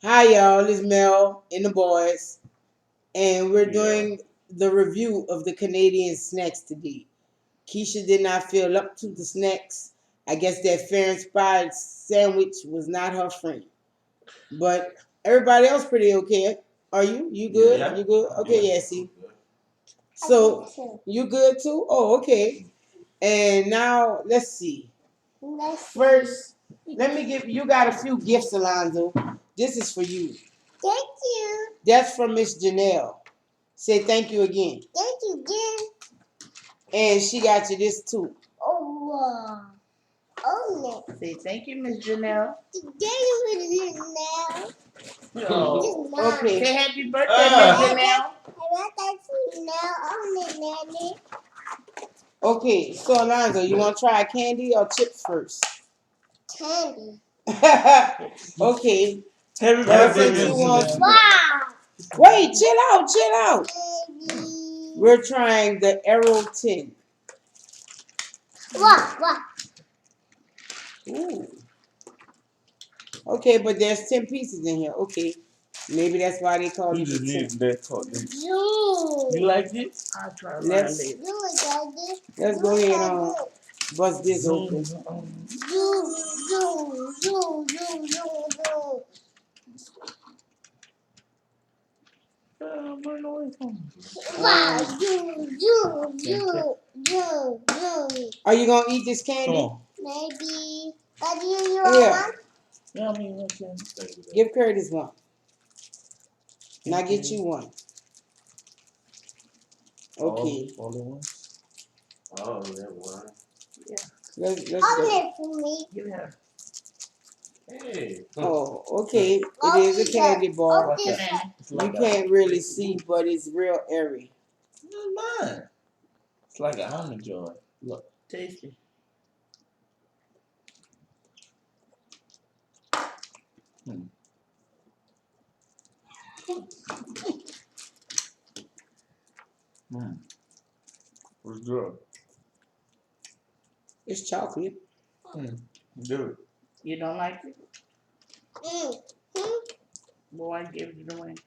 Hi, y'all. It's Mel and the boys, and we're doing the review of the Canadian snacks today. Keisha did not feel up to the snacks. I guess that fair inspired sandwich was not her friend. But everybody else pretty okay. Are you? You good? Yeah. You good? Okay, Yeah. yeah, see. So you good too? Oh, okay. And now let's see. First, let me give you got a few gifts, Alonzo. This is for you. Thank you. That's from Miss Janelle. Say thank you again. Thank you again. And she got you this too. Oh, wow. Oh, no. Say thank you, Miss Janelle. Thank you, Miss Janelle. Oh, Okay. say happy birthday, Miss Janelle. Okay, so Alonzo, you want to try candy or chips first? Candy. Okay. Happy That's birthday, what you Miss want. Janelle. Wow. Wait, chill out, chill out. Baby. We're trying the Arrow 10. Wow, wow. Ooh. Okay, but there's 10 pieces in here. Okay. Maybe that's why they call You it just the 10. need that talk. You. You like it? I'll try mine Let's later. let's go ahead and bust this open. Run away from me. Wow, Are you gonna eat this Come candy? on. maybe. But you Yeah. want Yeah, I mean, what's in? Give Curtis one. And I get you one. Okay. All at once. Oh, that one. Let's one go. for me? Give her. Hey. Oh, okay. It is a candy bar. What's your name? You can't really see, but it's real airy. It's mine. It's like a honey jar. Look. Tasty. What's good? It's chocolate. Good. You don't like it? Mm. Boy, I give you the wing.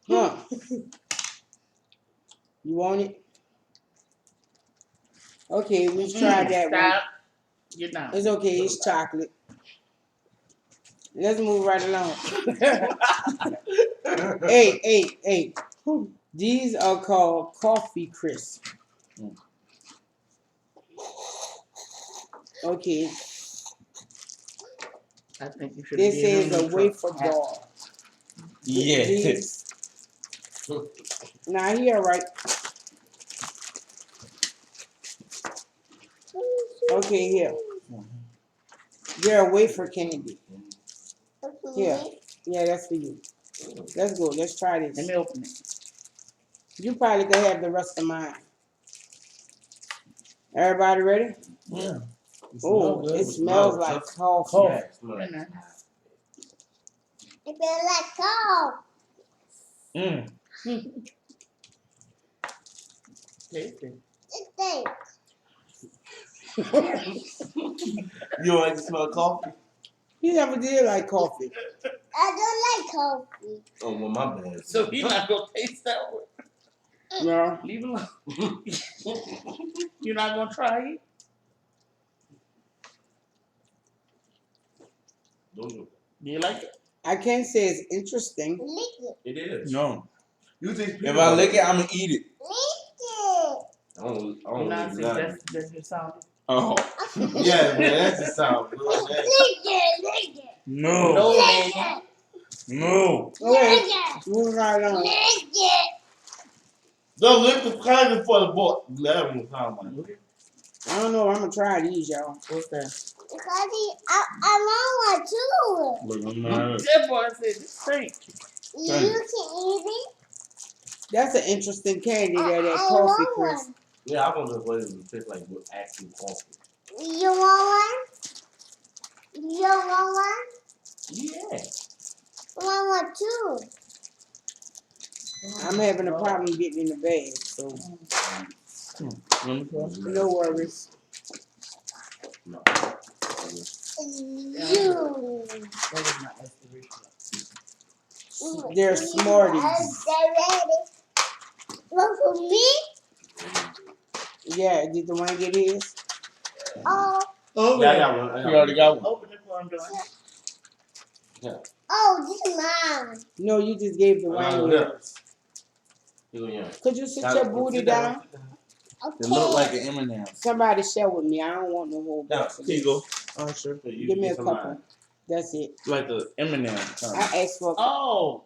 Huh? You want it? Okay, we've tried that one. Stop. Get down. It's okay. It's chocolate. Let's move right along. Hey. These are called coffee crisp. Okay. I think you should. This is a wafer bar. Yeah. These. Now here, right? Okay, here. They're a wafer candy. Here. Yeah, that's for you. Let's go. Let's try Let this. me open it. You probably could have the rest of mine. Everybody ready? Yeah. Oh, it smells like coffee. Coffee. Wait a minute. It feels like cold. Tasty. It stinks. You don't like to smell coffee? He never did like coffee. I don't like coffee. Oh, well, my bad. So you're not gonna taste that one? No. Leave it alone. You're not gonna try it? Do you like it? I can't say it's interesting. Lick it. It is. No. You think If I lick it, I'm gonna eat it. Lick it. I don't You're not lick saying none. that's your sound. Oh. Yeah, man, that's the sound. Lick it. Lick it. No. No, Lick man. it. No. Okay, Lick it. moving right on. Lick it. Don't lick the kind for the boy. That one sound like. I don't know. I'm gonna try these, y'all. What's that? I want one too. Look, I'm not. That boy said it stink. You can eat it. That's an interesting candy there, that I coffee want crisp. one. Yeah, I wonder what it would taste like with actual coffee. You want one? You want one? Yeah. I want one too. I'm having a problem getting in the bag, so Let me try. no worries. No. You That is not that's the original. They're Smarties. One for me? Yeah, did the one get his? Oh, Oh, Yeah, I got one. He already got one. Open it for him, Joanne. oh, this is mine. No, you just gave the I got wine it. yours. Yeah. Could you sit your booty down? Okay. It look like an M&M. Somebody share with me. I don't want no whole Yeah, box. of here you this. go. Sure. Give me a couple. That's it. Like the M&M. I asked for. Oh.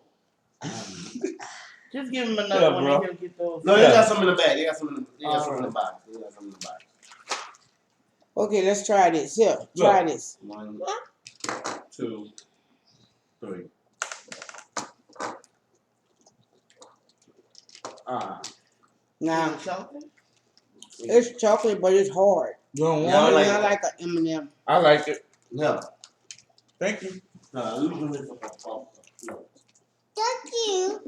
Just give him another Yeah, one bro. and he'll get those. No, they got some in the bag. They got some in the box. They got some in the box. Okay, let's try this. Here, try this. 1, 2, 3. Now Chocolate? it's chocolate, but it's hard. You don't Yeah, want I it? It's like not it. like an M&M. I like it. No. Thank you. No, you do this. No. Thank you.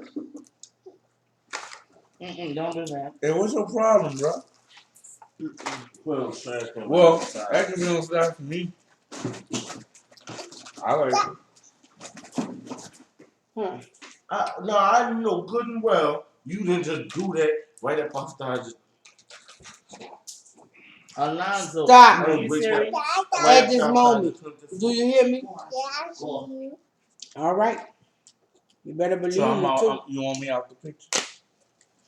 Don't do that. Hey, what's your problem, bro? Put it on trash. Well, that can be on side for me. I like it. Huh. No, I know good and well you didn't just do that right at pasta. Just Alonzo. Stop. Are you serious? At this moment. Do you hear me? Yeah, I see you. All right. You better believe So I'm me too. out, you want me out the picture?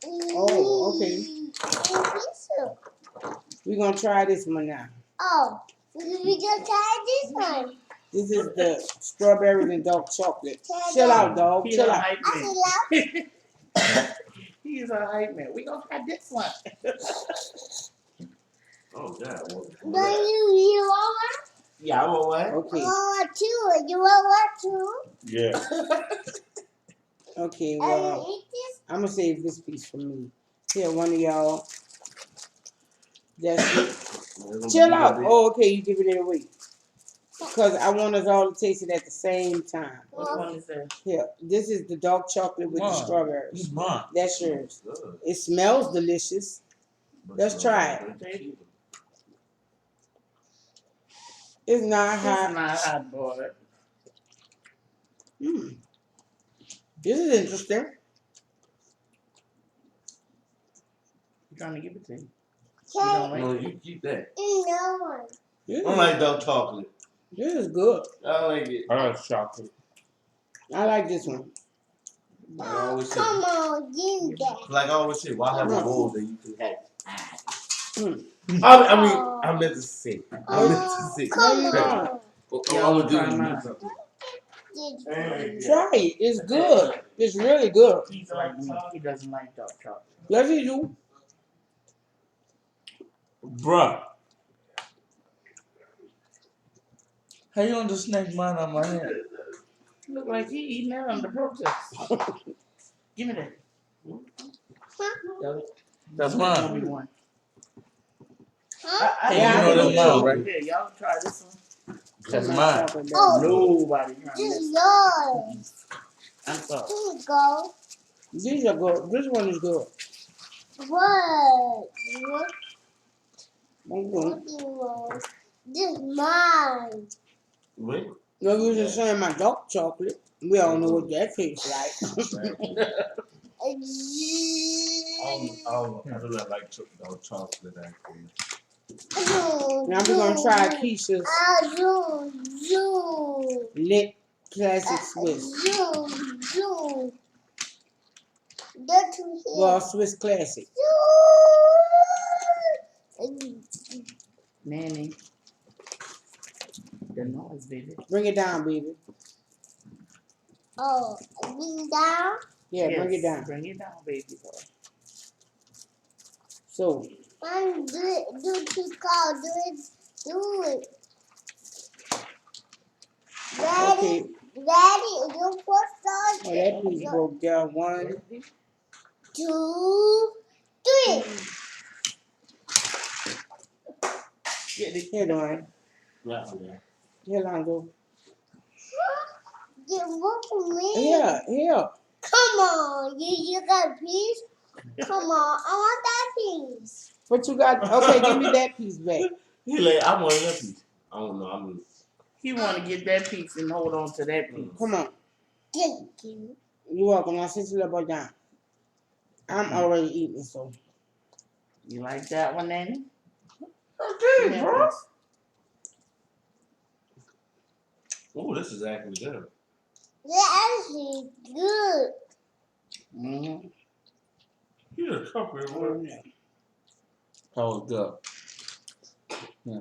Oh, okay. We're gonna try this one now. Oh, we just tried this one. This is the strawberries and dark chocolate. Try Chill that. out, dog. He's Chill a out. hype I man. said love. He's a hype man. We gonna try this one. Oh, yeah. Do you want one? Yeah, I want one. Okay. I want one too. You want one too? Yeah. Okay. And Well, eat this? I'm gonna save this piece for me. Here, one of y'all. That's it. Chill out. Oh, okay. You giving it away. Because I want us all to taste it at the same time. Which one is that? Here, this is the dark chocolate with the Wow. strawberries. It's mine. That's yours. Good. It smells delicious. Let's try it. It's not This hot. is not hot, boy. This is interesting. I'm trying to give it to you. You Okay. don't like No, it? you keep that. No one. This I don't like dark chocolate. is good. I don't like it. I like chocolate. I like this one. Like I always say, Come on, give me that. like I always say, why have a bowl that you can have? Mm. I meant to say. I meant to Oh, say. come No, you on. I would do something. Try it. It's good. It's really good. He's like me. He doesn't like dark chocolate. Yes, you do. Bruh. How you gonna just snake mine on my hand? Look like he eating that under protest. Give me that. That's Give mine. me one. Huh? Hey, Yeah, I you know know this too. right here. Y'all try this one. That's mine. Oh, Nobody trying this this. is yours. I'm sorry. Here you go. These are good. This one is good. What? What? Okay. What do you want? This is mine. Wait. No use in saying my dark chocolate. We all know what that tastes like. I really like dark chocolate actually. Now we're gonna try Keisha's lit classic Swiss. Well, Swiss classic. Nanny. The noise, baby. Bring it down, baby. Oh, bring down. Yeah, bring it Yes, down. Bring it down, baby boy. So, And do it, call, do it. Ready, okay. ready, you put Oh, that piece broke down. 1, 2, 3. Get it. here, Dwayne. Yeah. Here, Lonzo. You look for me. Here, here. Come on, you got a piece? Come on, I want that piece. What you got? Okay, give me that piece back. He like, I want that piece. I don't know. He want to get that piece and hold on to that piece. Come on. Thank you. You're welcome. Now sit your little boy down. I'm already eating, so. You like that one, Nanny? Okay, bro. Oh, this is actually good. That is good. Mm-hmm. You a chocolate one. That was good.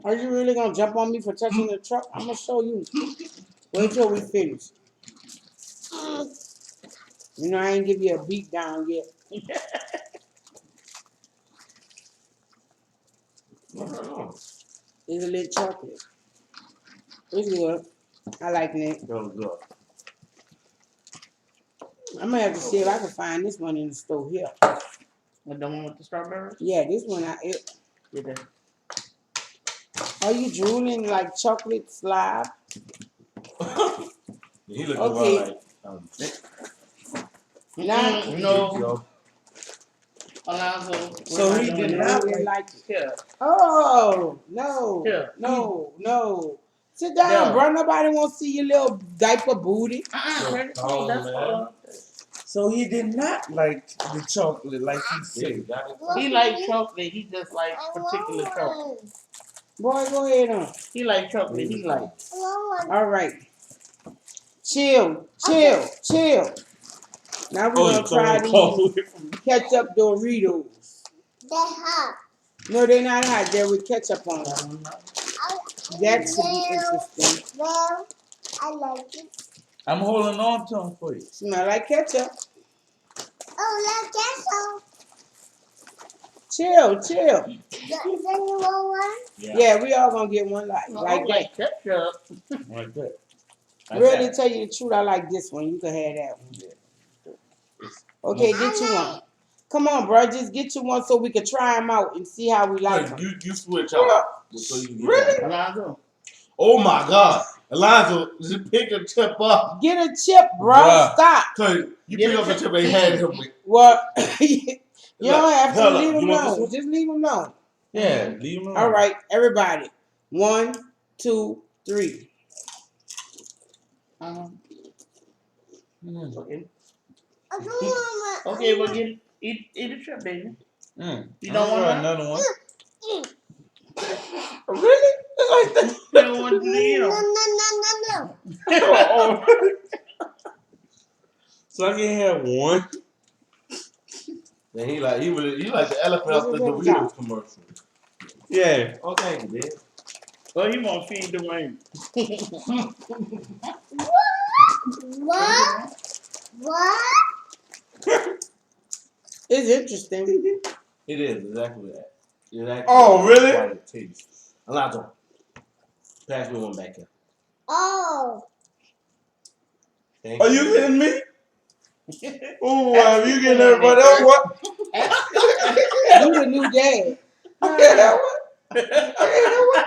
Are you really gonna jump on me for touching the truck? I'm gonna show you. Wait till we finish. You know, I ain't give you a beat down yet. It's a little chocolate. It's good. I like it. That was good. I'm gonna have to see if I can find this one in the store here. The one with the strawberries? Yeah, this one. Get that. Are you drooling like chocolate slab? He looking Okay. like Now, No, Alonzo. So he did not really like it. Here. Oh no, Yeah. no. Sit down, Yeah. bro. Nobody want to see your little diaper booty. That's Oh, man. all. So he did not like the chocolate like he said. He like chocolate. He just like particular chocolate. Boy, go ahead on. He like chocolate. He like. All right. Chill. Now we're gonna try these ketchup Doritos. They're hot. No, they're not hot. They're with ketchup on them. That should be interesting. Well, I like it. I'm holding on to him for you. Smell like ketchup. Oh, like Chill. ketchup. Then you want one? Yeah, we all gonna get one like that. Like ketchup. Like that. Really tell you the truth, I like this one. You can have that one. Okay, get you one. Come on, bro. Just get you one so we can try them out and see how we like them. You switch out. So you can get Really? that. Alonzo. Oh my God. Alonzo, just pick a chip up. Get a chip, bro. Bruh. Stop. Cause you pick up a chip and hand him with. Well, you don't have to Hold up. leave them You want this alone. one? Just leave them alone. Yeah, leave him alone. All right, everybody. 1, 2, 3. Okay. I don't want one. Okay, well, eat a chip, baby. You don't I'll want try one? another one. Really? It's like that. You don't want to eat No, them. no. So I can have one. Then he like the elephant off the Doritos commercial. Yeah. Okay, man. Well, he want to feed the rain. What? It's interesting. It is exactly that. It's actually Oh, really? how it tastes. Alonzo, pass me one back here. Oh. Thank Are you kidding me? Oh, wow, you getting everybody else what? You the new dad. I can't have one. I can't have one.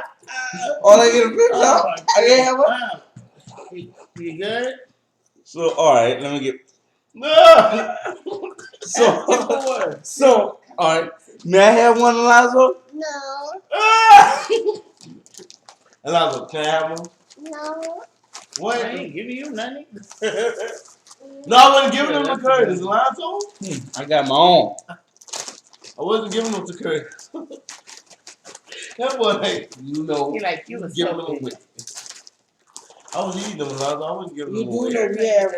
All I get a picture of. I can't have one. You good? So, all right, let me get. No. So, all right. May I have one, Alonzo? No. Alonzo, can I have one? No. What? I ain't giving you nothing. No, I wasn't giving them to Curtis, Alonzo. I got my own. I wasn't giving them to Curtis. That boy, like, He like you was giving them so away. I was eating them, Alonzo. I wasn't giving You them do away. know we have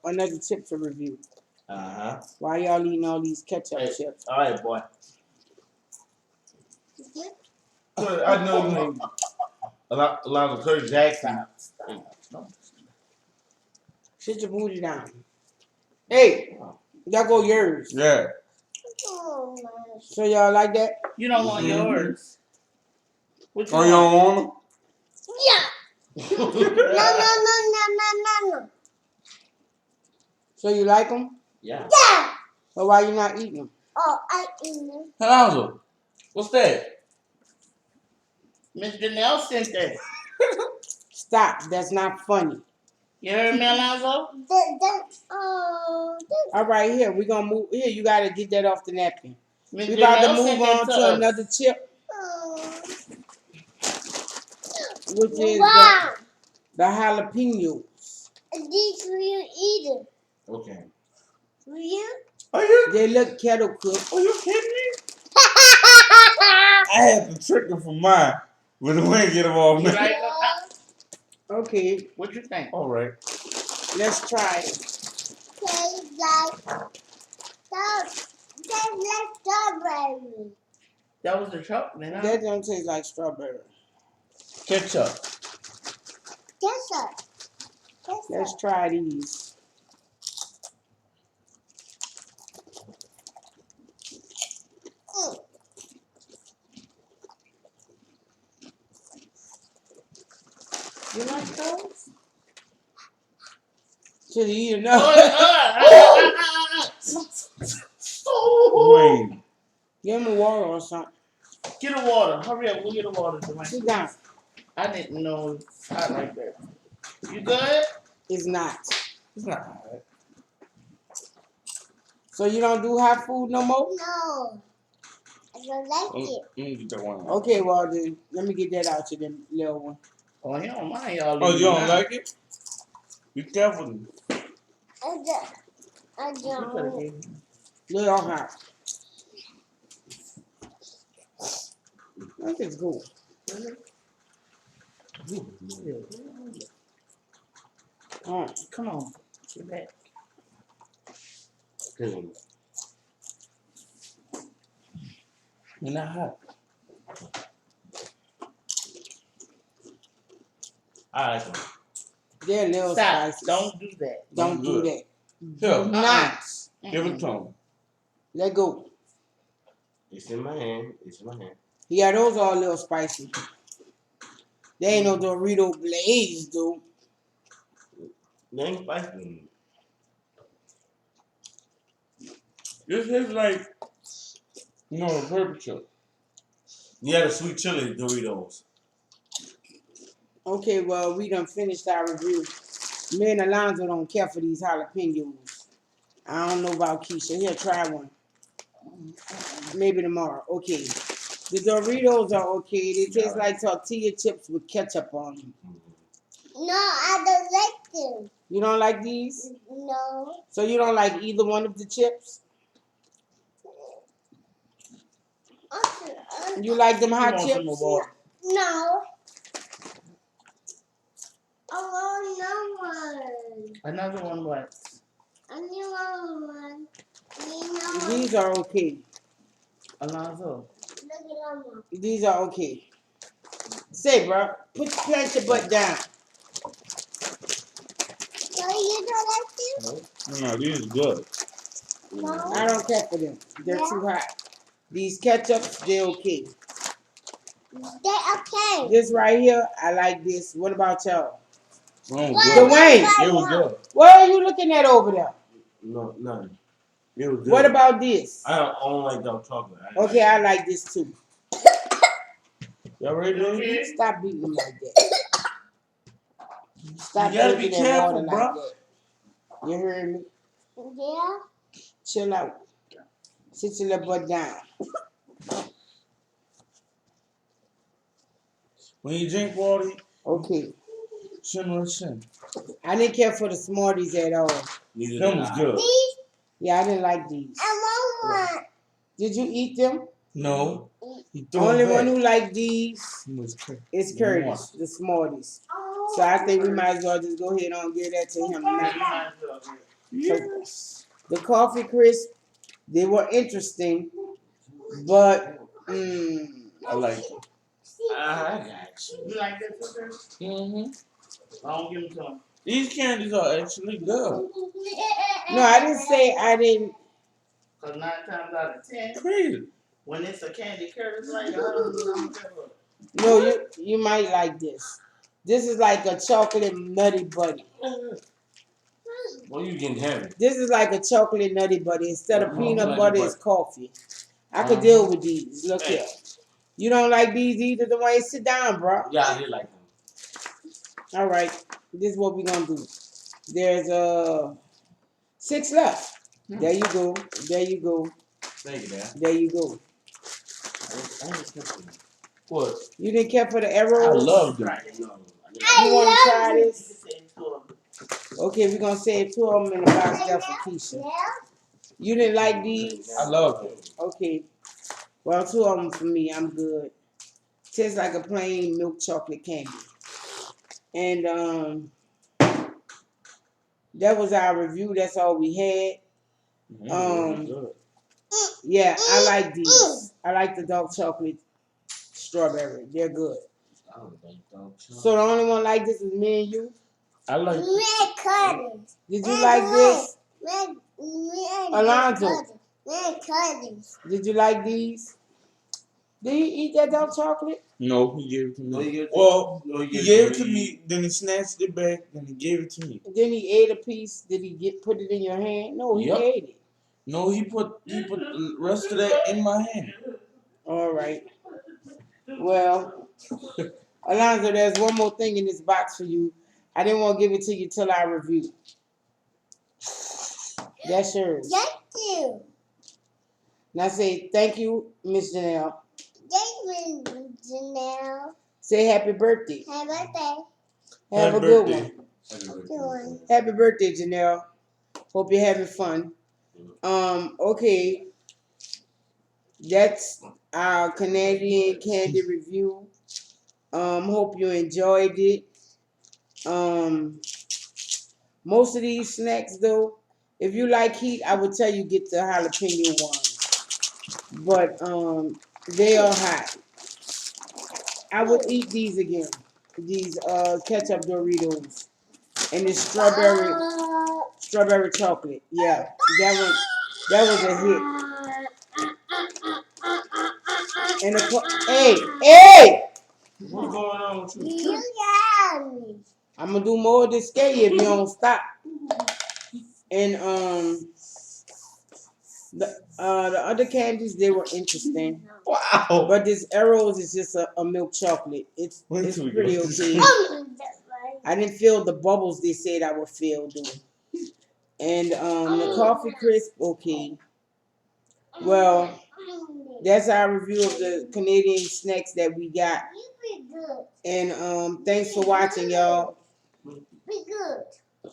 another chip to review. Uh-huh. Why y'all eating all these ketchup Hey. chips? All right, boy. I know you ain't Alonzo Curtis Jackson. Sit your booty down. Hey, that go yours. Yeah. Oh, my. So y'all like that? You don't want Mhm. yours. What you Oh, you want? don't want them? Yeah. No. So you like them? Yeah. Yeah. So why you not eating them? Oh, I eat them. Alonzo, what's that? Miss Janelle sent that. Stop. That's not funny. You heard me, Alonzo? All right, here we gonna move. Here, you gotta get that off the napkin. Miss We about to Janelle move sent that on to us. another chip, which is Wow. The jalapenos. These will you eat it? Okay. Will you? Are you? They look kettle cooked. Are you kidding me? I had to trick her for mine, but we ain't get them all. You like them? Okay, What you think? All right. let's try it. Tastes like strawberry. That was the chocolate, huh? That don't taste like strawberry. Ketchup. Ketchup. Let's try these. Mm. You like those? Should you know? Wayne. Give him a water or something. Get a water. Hurry up. Go get a water, Dwayne. Sit down. I didn't know it's hot like that. You good? It's not. It's not hot. So you don't do hot food no more? No. I don't like it. Let me get that one. Okay, well then, let me get that out to them little one. Oh, he don't mind y'all. Oh, you leaving don't now. like it? Be careful. I You could've don't. gave me. Little hot. That is good. Come on. Get back. You're not hot. I like them. They're little Stop. spicy. Don't do that. Don't do that. Here, Do not. give it to him. Let go. It's in my hand. It's in my hand. Yeah, those are a little spicy. They ain't no Dorito Blaze, though. They ain't spicy. This is like, purple chip. Yeah, the sweet chili Doritos. Okay, well, we done finished our review. Me and Alonzo don't care for these jalapenos. I don't know about Keisha. Here, try one. Maybe tomorrow. Okay. The Doritos are okay. They taste like tortilla chips with ketchup on them. No, I don't like them. You don't like these? No. So you don't like either one of the chips? You like them hot You want some chips? more water? No. I want no one. Another one what? I need one. I need no one. These are okay. Alonzo. Look at Mama. These are okay. Say, bro, plant your butt down. So you don't like them? No, these is good. No. I don't care for them. They're too hot. These ketchups, they're okay. They're okay. This right here, I like this. What about y'all? Oh, Dwayne. It was good. What are you looking at over there? No, nothing. It was good. What about this? I don't like dark chocolate. Okay, I like this too. Y'all ready? Okay. Stop beating them like that. Stop You gotta looking be at careful, water like bro. that. You heard me? Yeah. Chill out. Sit your little butt down. When you drink water, Okay. chin. I didn't care for the Smarties at all. Them was good. These, Yeah, I didn't like these. I want one. Did you eat them? No. He The threw only it back. one who liked these He was crazy. is Curtis, the Smarties. Oh. So I think we might as well just go ahead and give that to him now. Yes. The coffee crisp, they were interesting, but I like it. I got you. You like that, sister? Mm-hmm. I don't give them to him. These candies are actually good. no, I didn't say I didn't. Because 9 times out of 10, Crazy. when it's a candy Curtis like, I don't care for it. No, you might like this. This is like a chocolate nutty buddy. Well, you getting heavy. This is like a chocolate nutty buddy. Instead of peanut Like butter, a it's coffee. I could deal with these. Look Hey. here. You don't like these either, Dwayne? Sit down, bro. Yeah, I did like them. All right. This is what we're going to do. There's 6 left. There you go. There you go. Thank you, Dad. There you go. I didn't care for them. What? You didn't care for the I arrows? love them. Right. No, I You want to try You this? can say it to him. Okay, we're gonna save 2 of them in the box there for Keisha. You didn't like these? I love it. Okay. Well, 2 of them for me. I'm good. Tastes like a plain milk chocolate candy. And that was our review. That's all we had. Yeah, I like these. I like the dark chocolate strawberry. They're good. I don't think so. So the only one like this is me and you. I like it. Red cuttings. Did you like this? Red Alonzo. Red cuttings. Did you like these? Did you eat that dark chocolate? No, he gave it to No, me. you get Well, no, you he get gave it to me, then he snatched it back, then he gave it to me. Then he ate a piece. Did he put it in your hand? No, he Yep. ate it. No, he put the rest of that in my hand. All right. Well, Alonzo, there's one more thing in this box for you. I didn't want to give it to you till I review. That's yours. Thank you. Now say thank you, Miss Janelle. Thank you, Janelle. Say happy birthday. Happy birthday. Have Happy a good birthday. one. Good one. Happy birthday, Janelle. Hope you're having fun. Okay. That's our Canadian candy review. Hope you enjoyed it. Most of these snacks though, if you like heat, I would tell you get the jalapeno ones. But they are hot. I would eat these again. These ketchup Doritos. And this strawberry chocolate. Yeah. That was a hit. And hey! What's going on with you? You got me. I'm gonna do more of this scary if you don't stop. And the other candies, they were interesting. Wow. But this Arrows is just a milk chocolate. It's Wait till we pretty go to okay. I didn't feel the bubbles they said I would feel though. And the coffee crisp, okay. Well, that's our review of the Canadian snacks that we got. You be good. And thanks for watching, y'all. Be good.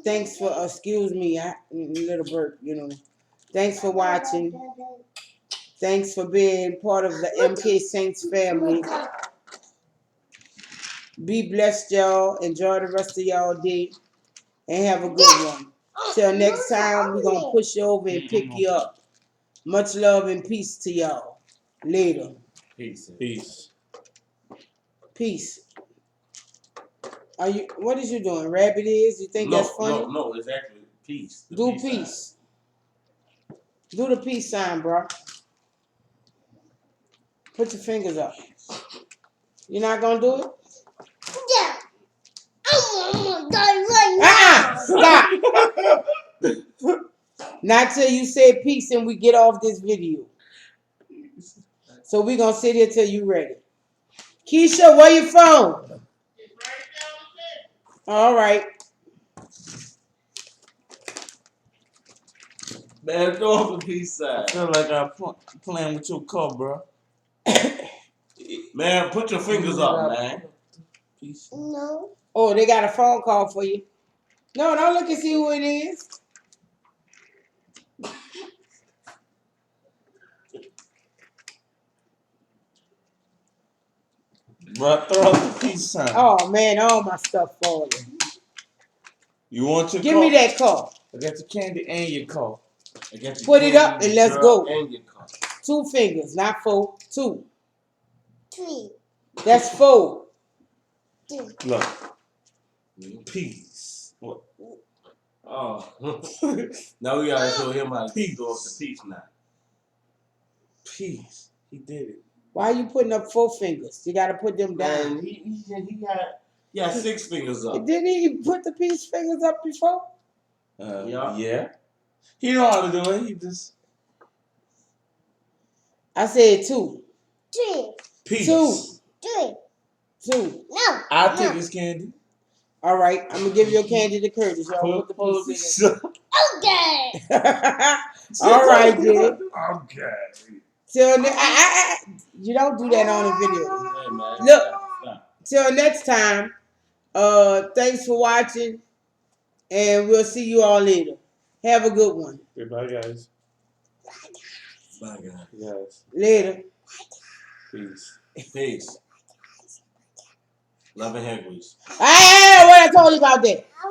Thanks for excuse me, little Bert, you know. Thanks for watching. Thanks for being part of the MK Saints family. Be blessed, y'all. Enjoy the rest of y'all day. And have a good one. Till next time, we're going to push you over and pick you up. Much love and peace to y'all. Later. Peace. Peace. Peace. What is you doing? Rabbit ears? You think that's funny? No, it's actually peace. The Do sign. peace. Do the peace sign, bro. Put your fingers up. You're not going to do it? Yeah. I'm gonna die right now. Stop. Not till you say peace and we get off this video. So we're going to sit here till you ready. Keisha, where your phone? All right. Man, throw up a peace sign. I feel like I'm playing with your car, bro. Man, put your fingers up, man. Peace. No. Oh, they got a phone call for you. No, don't look and see who it is. Bro, throw out the peace sign. Oh, man, all my stuff falling. You want your Give car? me that call. I got your candy and your car. I got your Put it up candy, and let's girl, go. And your car. 2 fingers, not 4. 2. 3. That's 4. 2. Look. Peace. What? Oh. Now we gotta show him how to Peace. throw up the peace now. Peace. He did it. Why are you putting up 4 fingers? You got to put them down. Man, he got 6 fingers up. Didn't he put the peace fingers up before? Yeah. He know how to do it. He just I said 2. 3. peace. 3. 2. No. I'll no. take his candy. All right, I'm gonna give your candy to Curtis. Y'all put the Pull peace the in Okay. it. All right, then. Okay. Till you don't do that on the video. Hey, man. Look. Stop. till next time, thanks for watching, and we'll see you all later. Have a good one. Goodbye, guys. Bye, guys. Yes. Later. Peace. Peace. Love and hair grease. Hey, what I told you about that? I